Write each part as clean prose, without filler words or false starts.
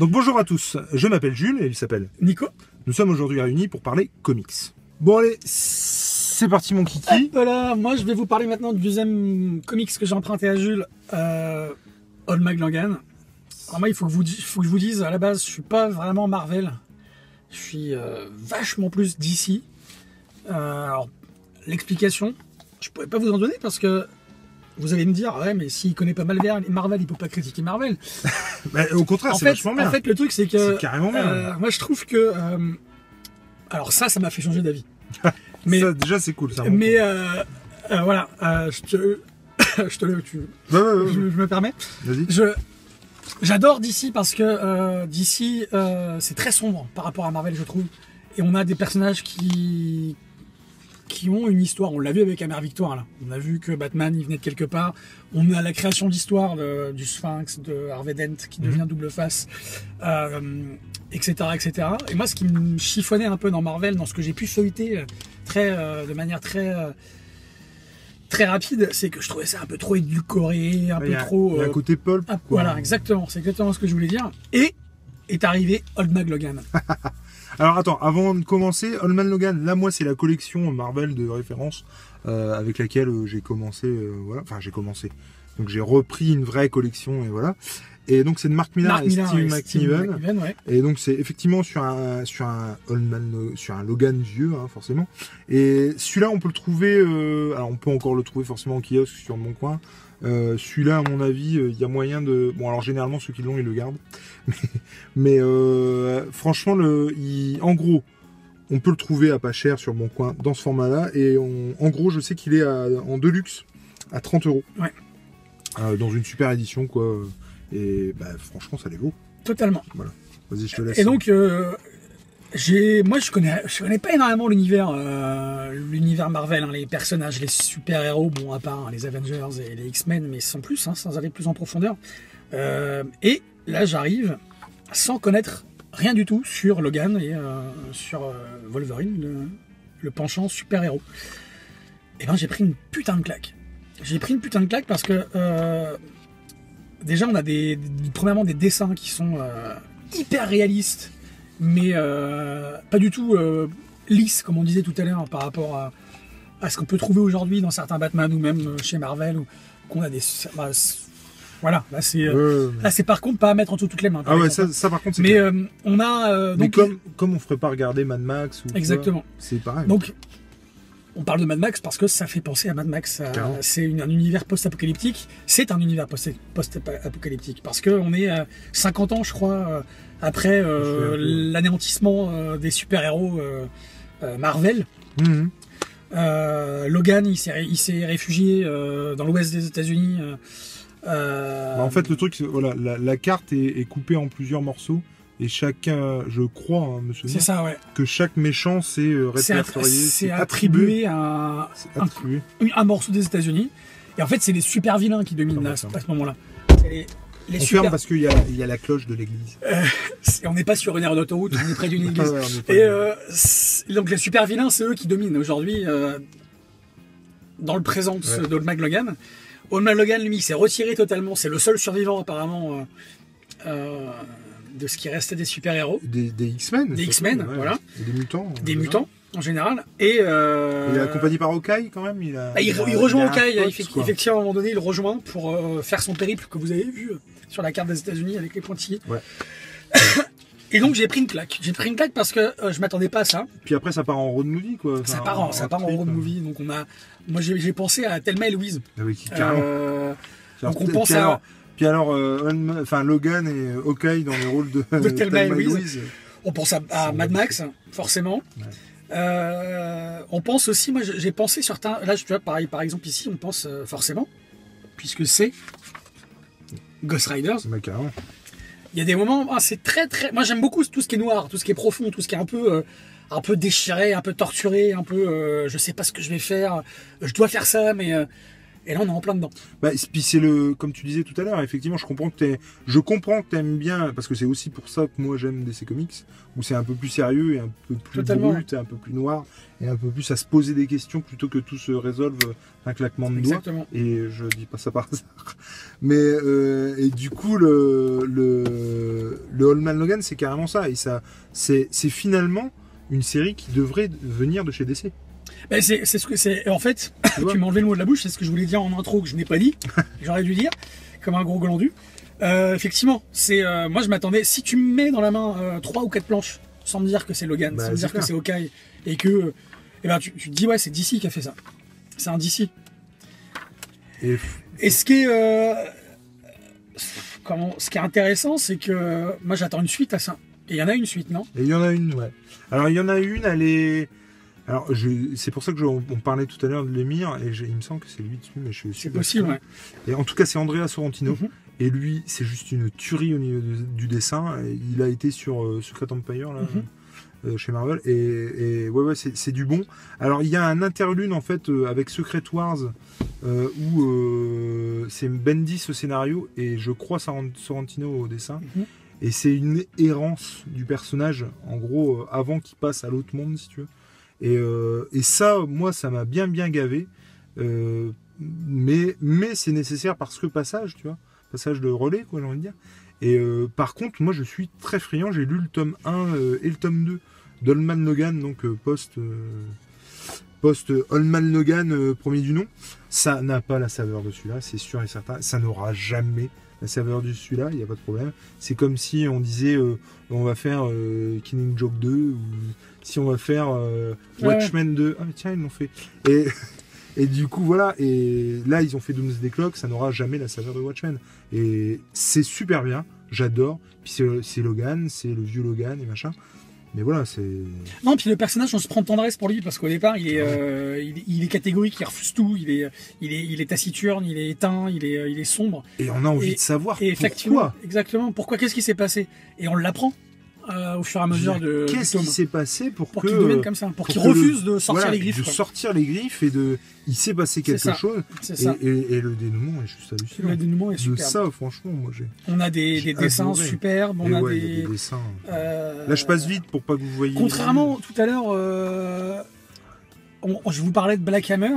Donc bonjour à tous, je m'appelle Jules et il s'appelle Nico. Nous sommes aujourd'hui réunis pour parler comics. Bon allez, c'est parti mon kiki. Voilà, moi je vais vous parler maintenant du deuxième comics que j'ai emprunté à Jules, Old Man Logan. Alors moi il faut que je vous dise, à la base je suis pas vraiment Marvel, je suis vachement plus DC. Alors l'explication, je pourrais pas vous en donner parce que vous allez me dire, ouais, mais s'il connaît pas Marvel, il peut pas critiquer Marvel. Bah, au contraire, c'est vachement bien. En fait, le truc, c'est que. C'est carrément bien. Moi, je trouve que. Alors, ça m'a fait changer d'avis. Mais ça, déjà, c'est cool. Ça mais voilà, je me permets. Vas-y. J'adore DC parce que DC, c'est très sombre par rapport à Marvel, je trouve. Et on a des personnages qui ont une histoire. On l'a vu avec Amère Victoire, là. On a vu que Batman, il venait de quelque part. On a la création d'histoire du Sphinx, de Harvey Dent, qui devient double face, etc., etc. Et moi, ce qui me chiffonnait un peu dans Marvel, dans ce que j'ai pu feuilleter de manière très rapide, c'est que je trouvais ça un peu trop édulcoré, un peu trop... Il y a un côté pulp. Voilà, exactement. C'est exactement ce que je voulais dire. Et est arrivé Old Man Logan. Alors attends, avant de commencer, Old Man Logan, là moi c'est la collection Marvel de référence avec laquelle j'ai commencé, voilà, enfin j'ai commencé. Donc j'ai repris une vraie collection et voilà. Et donc c'est de Mark Millar et Steve McNiven. Ouais. Et donc c'est effectivement sur un Logan vieux, hein, forcément. Et celui-là on peut le trouver, alors on peut encore le trouver forcément en kiosque sur Mon Coin. Celui-là, à mon avis, il y a moyen de... Bon, alors généralement, ceux qui l'ont, ils le gardent. Mais franchement, en gros, on peut le trouver à pas cher sur Bon Coin dans ce format-là. Et en gros, je sais qu'il est en deluxe à 30 €. Ouais. Dans une super édition, quoi. Et bah, franchement, ça les vaut. Totalement. Voilà. Vas-y, je te laisse. Et donc... moi je connais pas énormément l'univers Marvel, hein, les personnages, les super-héros, bon à part les Avengers et les X-Men, mais sans plus, hein, sans aller plus en profondeur. Et là j'arrive sans connaître rien du tout sur Logan et sur Wolverine, le penchant super-héros. Et ben j'ai pris une putain de claque. J'ai pris une putain de claque parce que déjà on a premièrement des dessins qui sont hyper réalistes, mais pas du tout lisse, comme on disait tout à l'heure, hein, par rapport à ce qu'on peut trouver aujourd'hui dans certains Batman ou même chez Marvel, où qu'on a des... voilà, là c'est par contre pas à mettre entre toutes les mains. Ah ouais, ça par contre c'est... Mais on a... donc, comme on ferait pas regarder Mad Max ou exactement. C'est pareil. Donc, on parle de Mad Max parce que ça fait penser à Mad Max. C'est un univers post-apocalyptique. C'est un univers post-apocalyptique parce qu'on est 50 ans, je crois, après l'anéantissement des super-héros Marvel. Logan, il s'est réfugié dans l'ouest des États-Unis. En fait, le truc, voilà, la carte est coupée en plusieurs morceaux. Et chacun, je crois, hein, me souvenir, c'est ça, ouais, que chaque méchant c'est répertorié, c'est attribué à un morceau des États-Unis. Et en fait, c'est les super vilains qui dominent à ce moment-là. On ferme parce qu'il y a la cloche de l'église. On n'est pas sur une aire d'autoroute, on est près d'une église. Donc les super vilains, c'est eux qui dominent aujourd'hui dans le présent d'Old Man Logan. Old Man Logan, lui, s'est retiré totalement. C'est le seul survivant apparemment de ce qui restait des super-héros. Des X-Men. Des X-Men, ouais, voilà. Et des mutants. Des mutants, en général. Et il est accompagné par Hawkeye, quand même. Il rejoint Hawkeye. Effectivement, à un moment donné, il le rejoint pour faire son périple que vous avez vu sur la carte des États-Unis avec les pointillés. Ouais. Et donc, j'ai pris une claque. J'ai pris une claque parce que je m'attendais pas à ça. Puis après, ça part en road movie, quoi. Enfin, ça part en road movie. Donc, moi, j'ai pensé à Thelma et Louise. Ah oui, carrément. Donc, on pense à... Puis alors, Logan et Hawkeye dans les rôles de Thelma et Louise. On pense à Mad Max, forcément. Ouais. On pense aussi, moi j'ai pensé certains, là tu vois, pareil, par exemple ici, on pense forcément, puisque c'est Ghost Riders. Il y a des moments, c'est très... Moi j'aime beaucoup tout ce qui est noir, tout ce qui est profond, tout ce qui est un peu déchiré, un peu torturé, un peu je sais pas ce que je vais faire, je dois faire ça, mais Et là, on est en plein dedans. Bah, puis comme tu disais tout à l'heure, effectivement, je comprends que t'aimes bien, parce que c'est aussi pour ça que moi j'aime DC Comics, où c'est un peu plus sérieux et un peu plus brut, et un peu plus noir, et un peu plus à se poser des questions plutôt que tout se résolve d'un claquement de doigts. Exactement. Et je dis pas ça par hasard. Mais, et du coup, le Old Man Logan, c'est carrément ça. Et ça, c'est finalement une série qui devrait venir de chez DC. Ben c'est ce que c'est. En fait, tu m'as enlevé le mot de la bouche, c'est ce que je voulais dire en intro que je n'ai pas dit. J'aurais dû dire, comme un gros glandu. Effectivement, moi je m'attendais. Si tu me mets dans la main 3 ou 4 planches, sans me dire que c'est Logan, sans me dire que c'est Hawkeye, et que, tu te dis ouais, c'est DC qui a fait ça. C'est un DC. Et ce qui est intéressant, c'est que moi j'attends une suite à ça. Et il y en a une suite, non? Et il y en a une, ouais. Alors il y en a une, elle est. Alors, c'est pour ça que on parlait tout à l'heure de l'émir, et il me semble que c'est lui dessus, mais je suis C'est possible, ouais. Et en tout cas, c'est Andrea Sorrentino, et lui, c'est juste une tuerie au niveau du dessin. Et il a été sur Secret Empire, là, chez Marvel, et ouais, c'est du bon. Alors, il y a un interlude, en fait, avec Secret Wars, où c'est Bendis au scénario, et je crois Sorrentino au dessin. Et c'est une errance du personnage, en gros, avant qu'il passe à l'autre monde, si tu veux. Et ça, moi, ça m'a bien gavé. Mais c'est nécessaire parce que passage, tu vois. Passage de relais, quoi, j'ai envie de dire. Et par contre, moi, je suis très friand. J'ai lu le tome 1 et le tome 2 d'Old Man Logan, donc post Old Man Logan, premier du nom. Ça n'a pas la saveur de celui-là, c'est sûr et certain. Ça n'aura jamais la saveur de celui-là, il n'y a pas de problème. C'est comme si on disait on va faire Killing Joke 2 ou si on va faire Watchmen 2. Ah mais tiens, ils l'ont fait. Et du coup voilà, et là ils ont fait Doomsday Clock, ça n'aura jamais la saveur de Watchmen. Et c'est super bien, j'adore. Puis c'est Logan, c'est le vieux Logan et machin. Mais voilà, c'est... Non, puis le personnage, on se prend de tendresse pour lui, parce qu'au départ, il est catégorique, il refuse tout, il est taciturne, il est éteint, il est sombre. Et on a envie de savoir pourquoi. Exactement, pourquoi, qu'est-ce qui s'est passé? Et on l'apprend au fur et à mesure de qu'est-ce qui s'est passé pour qu'il devienne comme ça, pour qu'il refuse de sortir les griffes. De sortir les griffes et de... Il s'est passé quelque chose. C'est ça. Et le dénouement est juste hallucinant. Le dénouement est super. Ça, franchement, moi j'ai... On a des dessins superbes, on a des dessins. Là, je passe vite pour pas que vous voyez. Contrairement, tout à l'heure, je vous parlais de Black Hammer.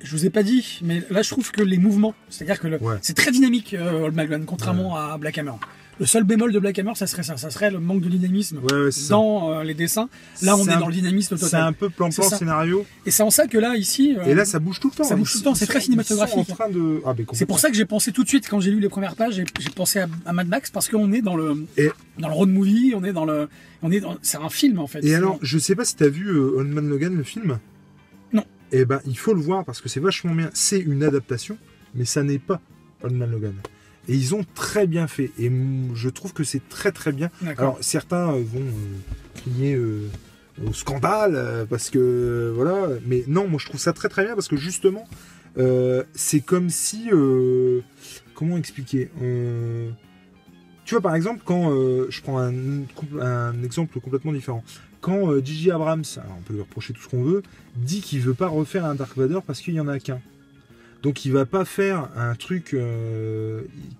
Je vous ai pas dit, mais là je trouve que les mouvements, c'est-à-dire que c'est très dynamique, Old Man Logan, contrairement à Black Hammer. Le seul bémol de Black Hammer, ça serait le manque de dynamisme dans les dessins. Là, on est dans le dynamisme total. C'est un peu plan-plan scénario. Et c'est en ça que là, ici... et là, ça bouge tout le temps. Ça bouge tout le temps, c'est très cinématographique. C'est pour ça que j'ai pensé tout de suite, quand j'ai lu les premières pages, j'ai pensé à Mad Max, parce qu'on est dans le road movie, c'est un film, en fait. Et alors, je sais pas si t'as vu Old Man Logan, le film. Non. Eh ben, il faut le voir, parce que c'est vachement bien. C'est une adaptation, mais ça n'est pas Old Man Logan. Et ils ont très bien fait. Et je trouve que c'est très très bien. Alors certains vont crier au scandale parce que voilà. Mais non, moi je trouve ça très très bien parce que justement, c'est comme si comment expliquer tu vois par exemple quand je prends un exemple complètement différent. Quand J.J. Abrams, alors on peut lui reprocher tout ce qu'on veut, dit qu'il veut pas refaire un Dark Vador parce qu'il y en a qu'un. Donc il va pas faire un truc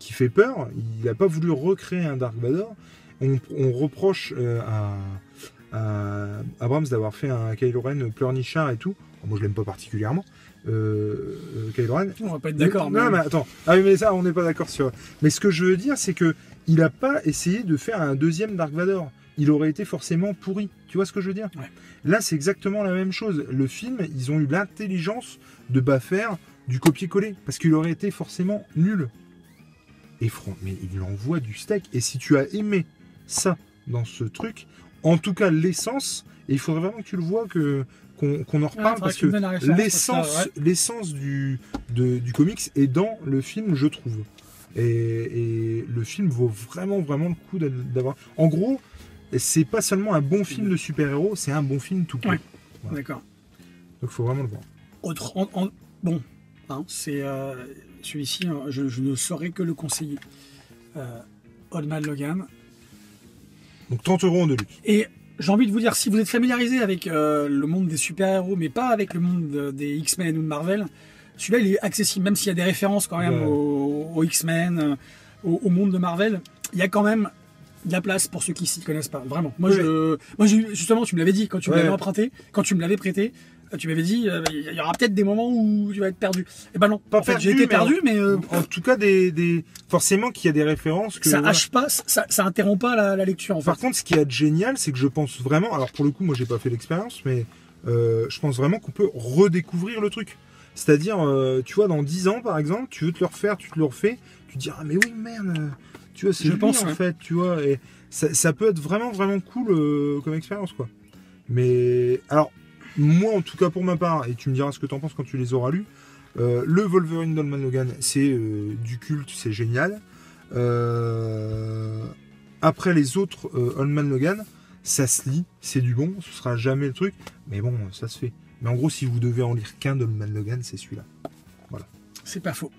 qui fait peur. Il n'a pas voulu recréer un Dark Vador. On reproche à Abrams d'avoir fait un Kylo Ren pleurnichard et tout. Alors, moi je l'aime pas particulièrement. Kylo Ren. On va pas être d'accord. Non mais attends. Ah mais ça on n'est pas d'accord sur. Mais ce que je veux dire c'est que il a pas essayé de faire un deuxième Dark Vador. Il aurait été forcément pourri. Tu vois ce que je veux dire? Là c'est exactement la même chose. Le film, ils ont eu l'intelligence de pas faire du copier-coller, parce qu'il aurait été forcément nul. Et mais il envoie du steak. Et si tu as aimé ça dans ce truc, en tout cas l'essence, et il faudrait vraiment que tu le vois, qu'on en reparle, parce que l'essence du comics est dans le film, je trouve. Et le film vaut vraiment le coup d'avoir... En gros, c'est pas seulement un bon film de super-héros, c'est un bon film tout court. Ouais. Voilà. D'accord. Donc il faut vraiment le voir. Bon, hein, c'est celui-ci, je ne saurais que le conseiller. Old Man Logan. Donc 30 € en deluxe. Et j'ai envie de vous dire, si vous êtes familiarisé avec le monde des super-héros, mais pas avec le monde des X-Men ou de Marvel, celui-là, il est accessible, même s'il y a des références quand même aux X-Men, au monde de Marvel. Il y a quand même de la place pour ceux qui s'y connaissent pas, vraiment. Moi, justement, tu me l'avais dit quand tu me l'avais emprunté, quand tu me l'avais prêté. Tu m'avais dit, il y aura peut-être des moments où tu vas être perdu. Et ben non, pas en fait, perdu, j'ai été perdu, mais en tout cas, forcément qu'il y a des références. Que, ça hache pas, ça interrompt pas la lecture. En fait. Par contre, ce qui est génial, c'est que je pense vraiment, alors pour le coup, moi j'ai pas fait l'expérience, mais je pense vraiment qu'on peut redécouvrir le truc. C'est-à-dire, tu vois, dans 10 ans par exemple, tu veux te le refaire, tu te le refais, tu te dis, ah mais oui, merde, tu vois, c'est lui en fait, tu vois, et ça peut être vraiment, vraiment cool comme expérience, quoi. Mais, alors, moi, en tout cas, pour ma part, et tu me diras ce que t'en penses quand tu les auras lus, le Wolverine d'Old Logan, c'est du culte, c'est génial. Après les autres Old Man Logan, ça se lit, c'est du bon, ce sera jamais le truc, mais bon, ça se fait. Mais en gros, si vous devez en lire qu'un d'Old Man Logan, c'est celui-là. Voilà. C'est pas faux.